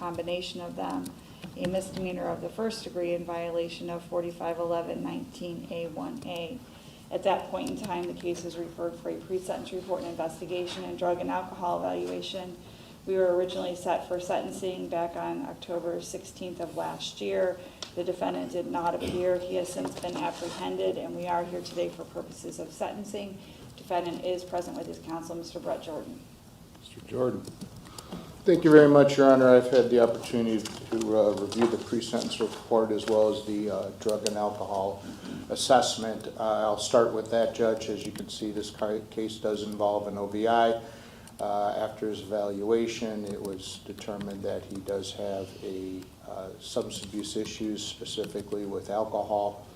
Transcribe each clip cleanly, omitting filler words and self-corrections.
combination of them, a misdemeanor of the first degree in violation of 4511-19A1A. At that point in time, the case is referred for a pre-sentence report and investigation and drug and alcohol evaluation. We were originally set for sentencing back on October 16th of last year. The defendant did not appear. He has since been apprehended, and we are here today for purposes of sentencing. Defendant is present with his counsel, Mr. Brett Jordan. Mr. Jordan. Thank you very much, Your Honor. I've had the opportunity to review the pre-sentence report as well as the drug and alcohol assessment. I'll start with that, Judge. As you can see, this case does involve an OVI. After his evaluation, it was determined that he does have a substance abuse issues, specifically with alcohol.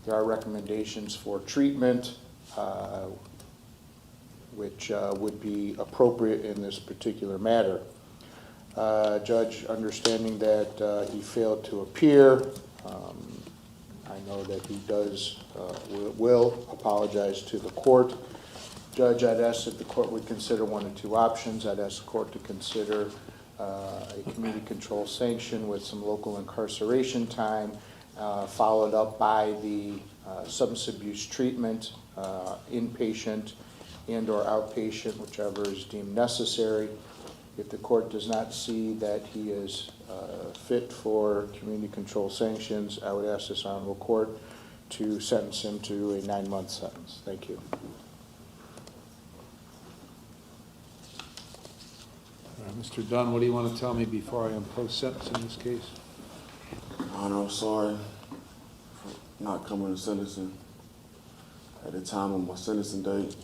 There are recommendations for treatment, which would be appropriate in this particular matter. Judge, understanding that he failed to appear, I know that he does, will apologize to the court. Judge, I'd ask that the court would consider one of two options. I'd ask the court to consider a community control sanction with some local incarceration time, followed up by the substance abuse treatment, inpatient and or outpatient, whichever is deemed necessary. If the court does not see that he is fit for community control sanctions, I would ask this honorable court to sentence him to a 9-month sentence. Thank you. Mr. Dunn, what do you want to tell me before I impose sentence in this case? Honor, I'm sorry for not coming to sentencing. At the time of my sentencing date,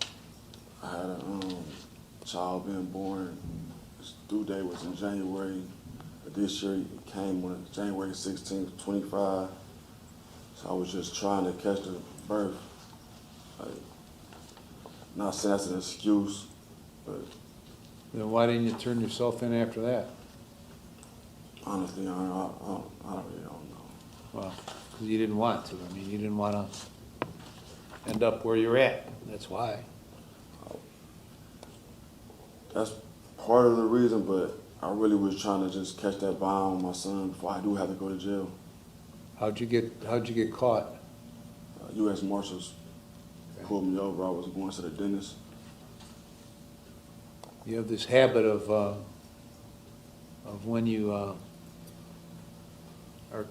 I had a child being born. His due date was in January of this year. It came on January 16th, 25. So I was just trying to catch the birth. Not saying that's an excuse, but Then why didn't you turn yourself in after that? honestly, Honor, I really don't know. Well, because you didn't want to. I mean, you didn't want to end up where you're at. That's why. That's part of the reason, but I really was trying to just catch that bond with my son before I do have to go to jail. How'd you get caught? U.S. Marshals pulled me over. I was going to the dentist. You have this habit of when you are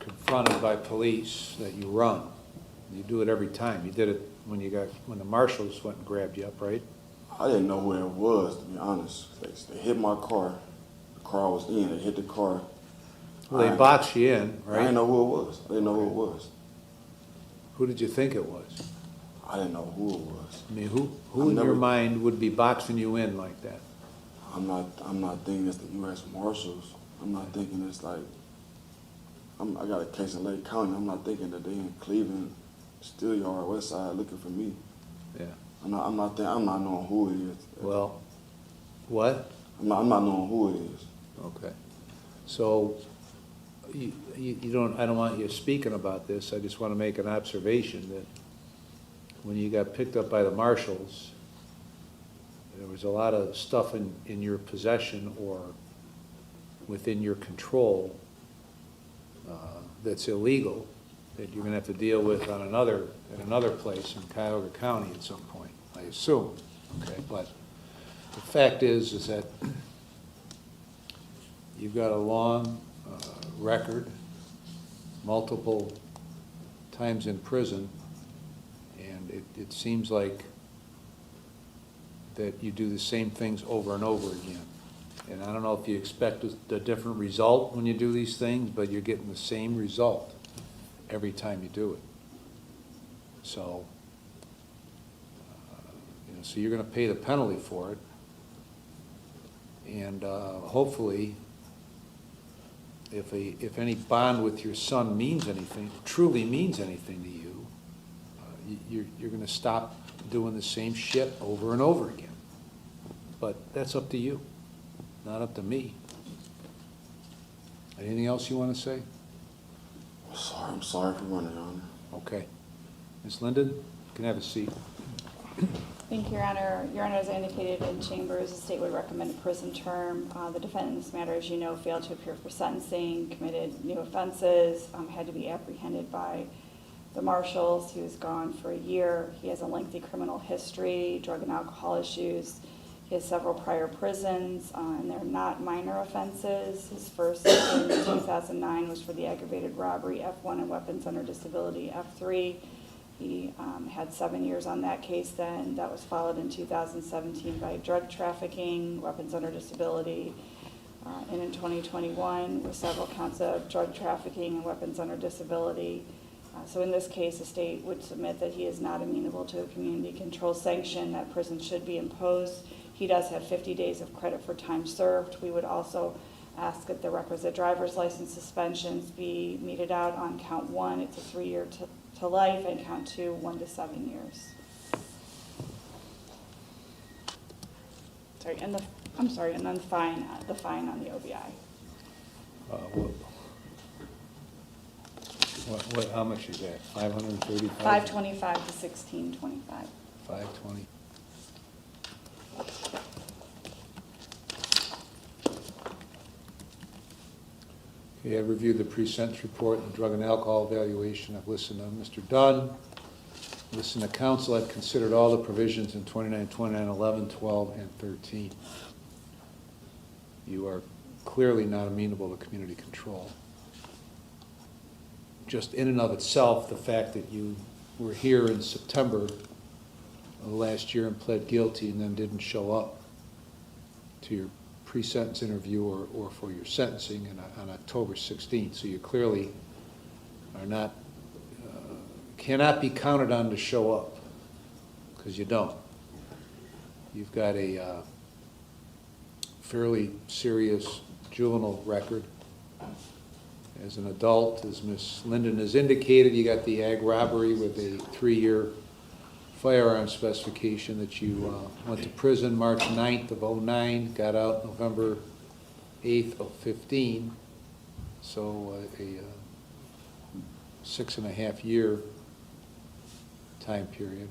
confronted by police that you run. You do it every time. You did it when the Marshals went and grabbed you up, right? I didn't know who it was, to be honest. They hit my car. The car I was in. They hit the car. Well, they boxed you in, right? I didn't know who it was. I didn't know who it was. Who did you think it was? I didn't know who it was. I mean, who in your mind would be boxing you in like that? I'm not thinking it's the U.S. Marshals. I'm not thinking it's like, I got a case in Lake County. I'm not thinking that they in Cleveland, Steelyard, West Side looking for me. Yeah. I'm not knowing who it is. Well, what? I'm not knowing who it is. Okay. So you don't. I don't want you speaking about this. I just want to make an observation that when you got picked up by the Marshals, there was a lot of stuff in your possession or within your control that's illegal that you're going to have to deal with at another place in Cuyahoga County at some point, I assume. Okay, but the fact is that you've got a long record, multiple times in prison, and it seems like that you do the same things over and over again. And I don't know if you expect a different result when you do these things, but you're getting the same result every time you do it. So, so you're going to pay the penalty for it. And hopefully, if any bond with your son means anything, truly means anything to you, you're going to stop doing the same shit over and over again. But that's up to you, not up to me. Anything else you want to say? I'm sorry for running, Your Honor. Okay. Ms. Linden, you can have a seat. Thank you, Your Honor. Your Honor, as I indicated in chambers, the state would recommend a prison term. The defendant in this matter, as you know, failed to appear for sentencing, committed new offenses, had to be apprehended by the Marshals. He was gone for a year. He has a lengthy criminal history, drug and alcohol issues. He has several prior prisons, and they're not minor offenses. His first in 2009 was for the aggravated robbery, F1, and weapons under disability, F3. He had 7 years on that case then. That was followed in 2017 by drug trafficking, weapons under disability, and in 2021 with several counts of drug trafficking and weapons under disability. So in this case, the state would submit that he is not amenable to a community control sanction, that prison should be imposed. He does have 50 days of credit for time served. We would also ask that the requisite driver's license suspensions be meted out on count 1. It's a 3-year to life, and count 2, 1 to 7 years. Sorry, and then the fine on the OBI. How much is that? 535? 525 to 1625. 520. Okay, I've reviewed the pre-sentence report and drug and alcohol evaluation. I've listened to Mr. Dunn, listened to counsel. I've considered all the provisions in 29, 29, 11, 12, and 13. You are clearly not amenable to community control. Just in and of itself, the fact that you were here in September of last year and pled guilty and then didn't show up to your pre-sentence interview or for your sentencing on October 16th. So you clearly are not, cannot be counted on to show up, because you don't. You've got a fairly serious juvenile record. As an adult, as Ms. Linden has indicated, you got the ag robbery with a 3-year firearm specification that you went to prison March 9th of 09, got out November 8th of 15. So a 6.5-year time period.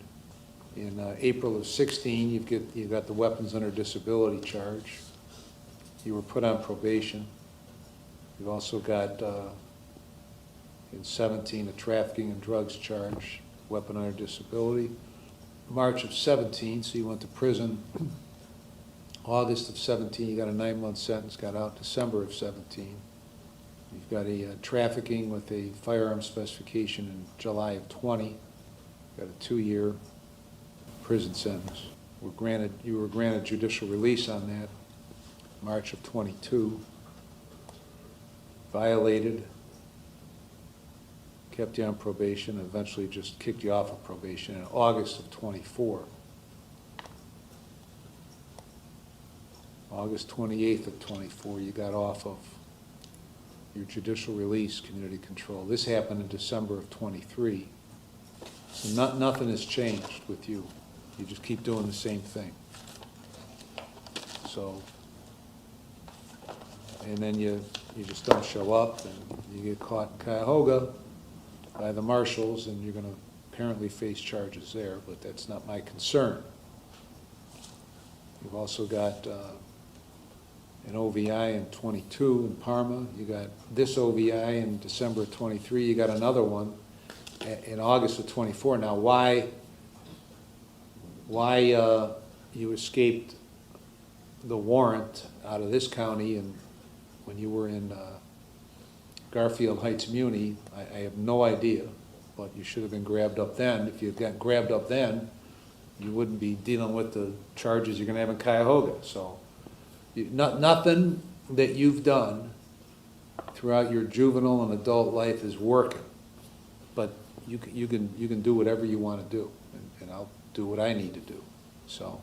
In April of 16, you've got the weapons under disability charge. You were put on probation. You've also got, in 17, a trafficking and drugs charge, weapon under disability. March of 17, so you went to prison. August of 17, you got a 9-month sentence, got out December of 17. You've got a trafficking with a firearm specification in July of 20. Got a 2-year prison sentence. You were granted judicial release on that, March of 22. Violated, kept you on probation, and eventually just kicked you off of probation in August of 24. August 28th of 24, you got off of your judicial release, community control. This happened in December of 23. So nothing has changed with you. You just keep doing the same thing. So, and then you just don't show up, and you get caught in Cuyahoga by the Marshals, and you're going to apparently face charges there, but that's not my concern. You've also got an OVI in 22 in Parma. You got this OVI in December of 23. You got another one in August of 24. Now, why you escaped the warrant out of this county and when you were in Garfield Heights Muni, I have no idea, but you should have been grabbed up then. If you had got grabbed up then, you wouldn't be dealing with the charges you're going to have in Cuyahoga. So nothing that you've done throughout your juvenile and adult life is working, but you can do whatever you want to do, and I'll do what I need to do. So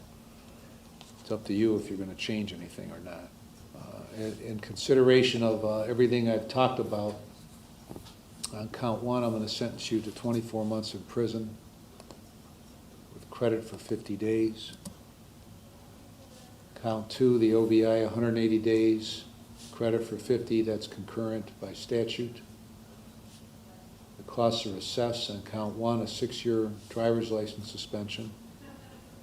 it's up to you if you're going to change anything or not. In consideration of everything I've talked about, on count 1, I'm going to sentence you to 24 months in prison with credit for 50 days. Count 2, the OVI, 180 days, credit for 50, that's concurrent by statute. The costs are assessed on count 1, a 6-year driver's license suspension.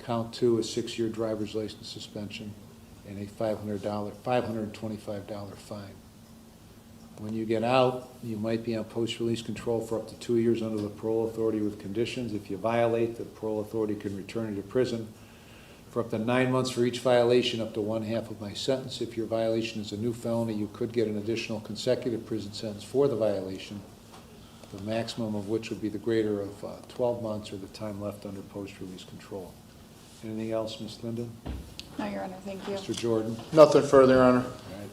Count 2, a 6-year driver's license suspension and a $525 fine. When you get out, you might be on post-release control for up to 2 years under the parole authority with conditions. If you violate, the parole authority can return you to prison for up to 9 months for each violation, up to 1/2 of my sentence. If your violation is a new felony, you could get an additional consecutive prison sentence for the violation, the maximum of which would be the greater of 12 months or the time left under post-release control. Anything else, Ms. Linden? No, Your Honor, thank you. Mr. Jordan? Nothing further, Your Honor. All right.